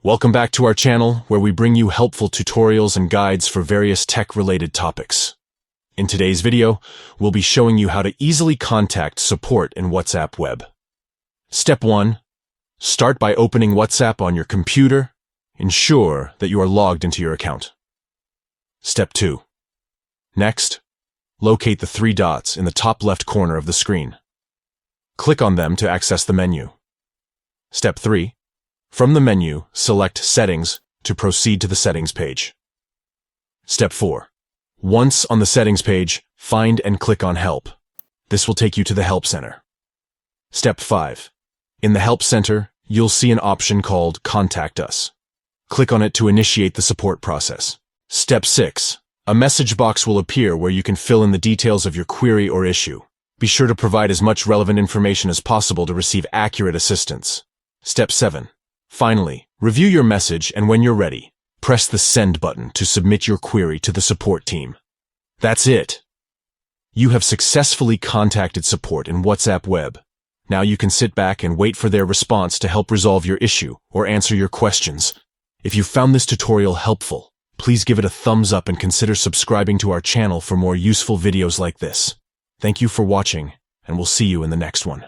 Welcome back to our channel, where we bring you helpful tutorials and guides for various tech-related topics. In today's video, we'll be showing you how to easily contact support in WhatsApp Web. Step 1. Start by opening WhatsApp on your computer. Ensure that you are logged into your account. Step 2. Next, locate the three dots in the top left corner of the screen. Click on them to access the menu. Step 3. From the menu, select Settings to proceed to the Settings page. Step 4. Once on the Settings page, find and click on Help. This will take you to the Help Center. Step 5. In the Help Center, you'll see an option called Contact Us. Click on it to initiate the support process. Step 6. A message box will appear where you can fill in the details of your query or issue. Be sure to provide as much relevant information as possible to receive accurate assistance. Step 7. Finally, review your message, and when you're ready, press the Send button to submit your query to the support team. That's it. You have successfully contacted support in WhatsApp Web. Now you can sit back and wait for their response to help resolve your issue or answer your questions. If you found this tutorial helpful, please give it a thumbs up and consider subscribing to our channel for more useful videos like this. Thank you for watching, and we'll see you in the next one.